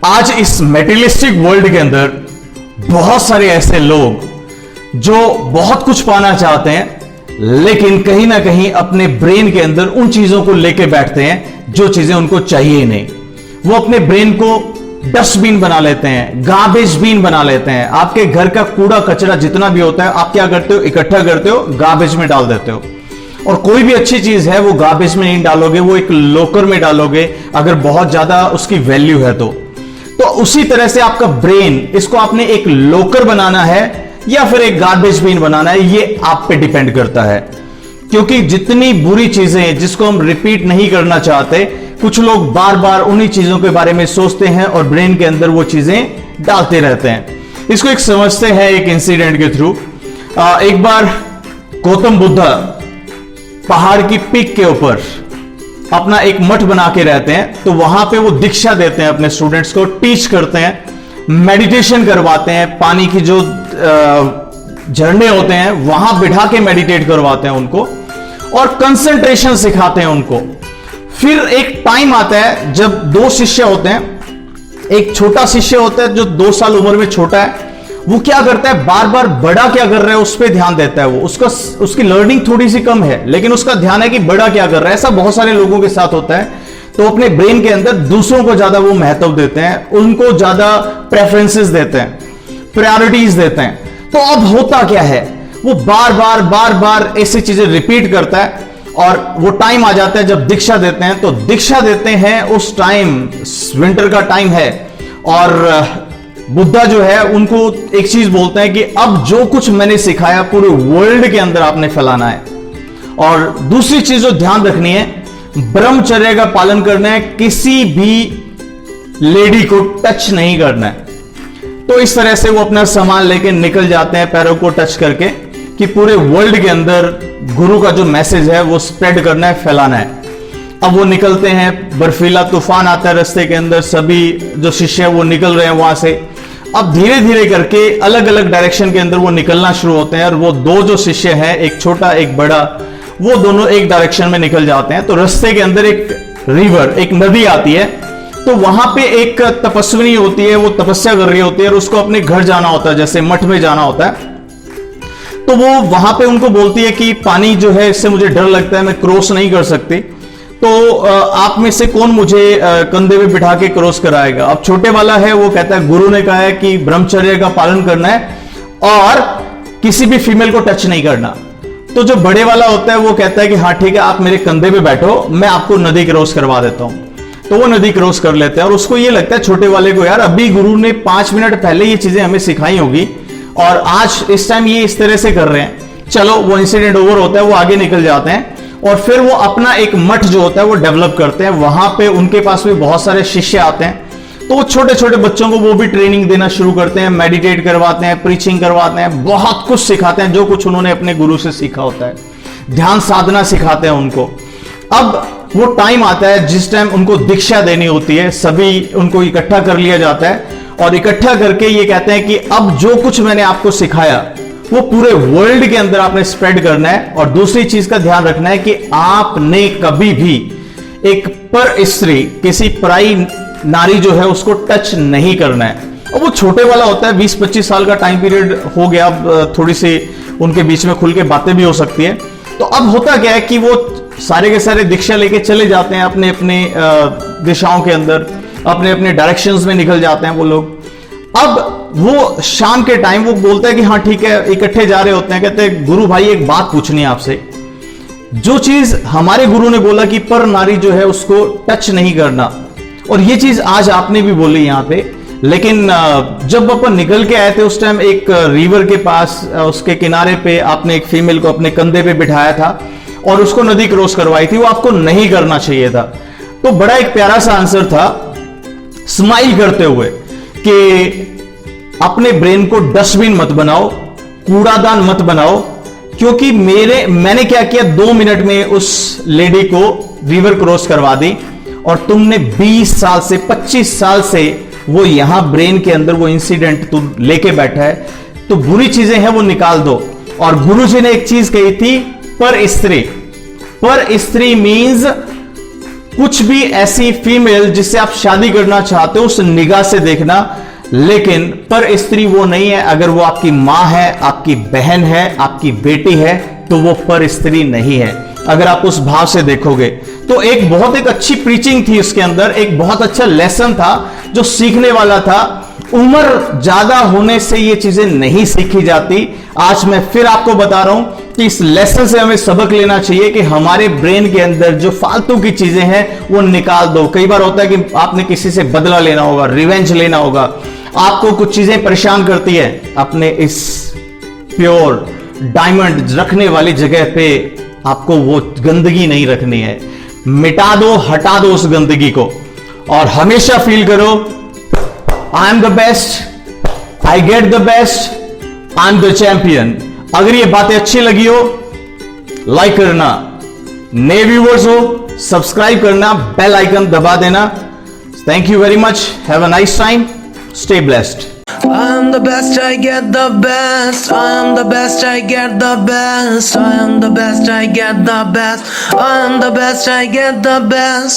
आज इस materialistic world के अंदर बहुत सारे ऐसे लोग जो बहुत कुछ पाना चाहते हैं, लेकिन कहीं ना कहीं अपने ब्रेन के अंदर उन चीजों को लेके बैठते हैं जो चीजें उनको चाहिए ही नहीं। वो अपने ब्रेन को डस्टबिन बना लेते हैं, गार्बेज बिन बना लेते हैं। आपके घर का कूड़ा कचरा जितना भी होता है, आप क्या करते हो? इकट्ठा करते हो, गार्बेज में डाल देते हो। और कोई भी अच्छी चीज है वो गार्बेज में नहीं डालोगे, वो एक लॉकर में डालोगे, अगर बहुत ज्यादा उसकी वैल्यू है तो उसी तरह से आपका ब्रेन, इसको आपने एक लॉकर बनाना है या फिर एक गार्बेज बिन बनाना है, ये आप पे डिपेंड करता है। क्योंकि जितनी बुरी चीजें जिसको हम रिपीट नहीं करना चाहते, कुछ लोग बार बार उन्हीं चीजों के बारे में सोचते हैं और ब्रेन के अंदर वो चीजें डालते रहते हैं। इसको एक समझते हैं एक इंसिडेंट के थ्रू। एक बार गौतम बुद्धा पहाड़ की पीक के ऊपर अपना एक मठ बना के रहते हैं, तो वहां पे वो दीक्षा देते हैं अपने स्टूडेंट्स को, टीच करते हैं, मेडिटेशन करवाते हैं, पानी की जो झरने होते हैं वहां बिठा के मेडिटेट करवाते हैं उनको, और कंसंट्रेशन सिखाते हैं उनको। फिर एक टाइम आता है जब दो शिष्य होते हैं, एक छोटा शिष्य होता है जो 2 साल उम्र में छोटा है, वो क्या करता है, बार बार बड़ा क्या कर रहा है उस पर ध्यान देता है। वो उसकी लर्निंग थोड़ी सी कम है, लेकिन उसका ध्यान है कि बड़ा क्या कर रहा है। ऐसा बहुत सारे लोगों के साथ होता है। तो अपने ब्रेन के अंदर दूसरों को ज्यादा वो महत्व देते हैं, उनको ज्यादा प्रेफरेंसेस देते हैं, प्रायोरिटीज देते हैं। तो अब होता क्या है, वो बार बार ऐसी चीजें रिपीट करता है, और वो टाइम आ जाता है जब दीक्षा देते हैं। तो दीक्षा देते हैं उस टाइम, विंटर का टाइम है, और बुद्धा जो है उनको एक चीज बोलते हैं कि अब जो कुछ मैंने सिखाया पूरे वर्ल्ड के अंदर आपने फैलाना है। और दूसरी चीज जो ध्यान रखनी है, ब्रह्मचर्य का पालन करना है, किसी भी लेडी को टच नहीं करना है। तो इस तरह से वो अपना सामान लेके निकल जाते हैं, पैरों को टच करके, कि पूरे वर्ल्ड के अंदर गुरु का जो मैसेज है वो स्प्रेड करना है, फैलाना है। अब वो निकलते हैं, बर्फीला तूफान आता है रास्ते के अंदर, सभी जो शिष्य है वो निकल रहे हैं वहां से। अब धीरे धीरे करके अलग अलग डायरेक्शन के अंदर वो निकलना शुरू होते हैं, और वो दो जो शिष्य हैं, एक छोटा एक बड़ा, वो दोनों एक डायरेक्शन में निकल जाते हैं। तो रास्ते के अंदर एक रिवर, एक नदी आती है। तो वहां पे एक तपस्विनी होती है, वो तपस्या कर रही होती है, और उसको अपने घर जाना होता है, जैसे मठ में जाना होता है। तो वो वहां पे उनको बोलती है कि पानी जो है इससे मुझे डर लगता है, मैं क्रॉस नहीं कर सकती, तो आप में से कौन मुझे कंधे पे बिठा के क्रॉस कराएगा। अब छोटे वाला है वो कहता है गुरु ने कहा है कि ब्रह्मचर्य का पालन करना है और किसी भी फीमेल को टच नहीं करना। तो जो बड़े वाला होता है वो कहता है कि हाँ ठीक है, आप मेरे कंधे पे बैठो, मैं आपको नदी क्रॉस करवा देता हूं। तो वो नदी क्रॉस कर लेते हैं, और उसको ये लगता है छोटे वाले को, यार अभी गुरु ने 5 मिनट पहले ये चीजें हमें सिखाई होगी, और आज इस टाइम ये इस तरह से कर रहे हैं। चलो वो इंसिडेंट ओवर होता है, वो आगे निकल जाते हैं, और फिर वो अपना एक मठ जो होता है वो डेवलप करते हैं। वहां पे उनके पास भी बहुत सारे शिष्य आते हैं, तो वो छोटे छोटे बच्चों को वो भी ट्रेनिंग देना शुरू करते हैं, मेडिटेट करवाते हैं, प्रीचिंग करवाते हैं, बहुत कुछ सिखाते हैं, जो कुछ उन्होंने अपने गुरु से सीखा होता है। ध्यान साधना सिखाते हैं उनको। अब वो टाइम आता है जिस टाइम उनको दीक्षा देनी होती है, सभी उनको इकट्ठा कर लिया जाता है, और इकट्ठा करके ये कहते हैं कि अब जो कुछ मैंने आपको सिखाया वो पूरे वर्ल्ड के अंदर आपने स्प्रेड करना है। और दूसरी चीज का ध्यान रखना है कि आपने कभी भी एक पर स्त्री, किसी पराई नारी जो है उसको टच नहीं करना है। और वो छोटे वाला होता है, 20-25 साल का टाइम पीरियड हो गया, अब थोड़ी सी उनके बीच में खुल के बातें भी हो सकती है। तो अब होता क्या है कि वो सारे के सारे दीक्षा लेके चले जाते हैं अपने अपने दिशाओं के अंदर, अपने अपने डायरेक्शंस में निकल जाते हैं वो लोग। अब वो शाम के टाइम वो बोलता है कि हाँ ठीक है, इकट्ठे जा रहे होते हैं, कहते हैं गुरु भाई एक बात पूछनी है आपसे। जो चीज हमारे गुरु ने बोला कि पर नारी जो है उसको टच नहीं करना, और ये चीज आज आपने भी बोली यहां पे, लेकिन जब अपन निकल के आए थे उस टाइम एक रिवर के पास, उसके किनारे पे आपने एक फीमेल को अपने कंधे पे बिठाया था और उसको नदी क्रॉस करवाई थी, वो आपको नहीं करना चाहिए था। तो बड़ा एक प्यारा सा आंसर था, स्माइल करते हुए, कि अपने ब्रेन को डस्टबिन मत बनाओ, कूड़ादान मत बनाओ। क्योंकि मैंने क्या किया, 2 मिनट में उस लेडी को रिवर क्रॉस करवा दी, और तुमने 20 साल से 25 साल से वो यहां ब्रेन के अंदर वो इंसिडेंट तुम लेके बैठा है। तो बुरी चीजें हैं वो निकाल दो। और गुरुजी ने एक चीज कही थी, पर स्त्री मीन्स कुछ भी ऐसी फीमेल जिससे आप शादी करना चाहते हो उस निगाह से देखना, लेकिन पर स्त्री वो नहीं है। अगर वो आपकी मां है, आपकी बहन है, आपकी बेटी है, तो वो पर स्त्री नहीं है। अगर आप उस भाव से देखोगे तो एक अच्छी प्रीचिंग थी उसके अंदर, एक बहुत अच्छा लेसन था जो सीखने वाला था। उम्र ज्यादा होने से ये चीजें नहीं सीखी जाती। आज मैं फिर आपको बता रहा हूं कि इस लेसन से हमें सबक लेना चाहिए कि हमारे ब्रेन के अंदर जो फालतू की चीजें हैं वो निकाल दो। कई बार होता है कि आपने किसी से बदला लेना होगा, रिवेंज लेना होगा, आपको कुछ चीजें परेशान करती है। अपने इस प्योर डायमंड रखने वाली जगह पे आपको वो गंदगी नहीं रखनी है। मिटा दो, हटा दो उस गंदगी को, और हमेशा फील करो I am the best, I get the best, I am the champion. अगर ये बातें अच्छी लगी हो, लाइक करना, नए व्यूवर्स हो सब्सक्राइब करना, बेल आइकन दबा देना। Thank you very much, have a nice time, stay blessed. I am the best, I get the best. I am the best, I get the best. I am the best, I get the best. I am the best, I get the best.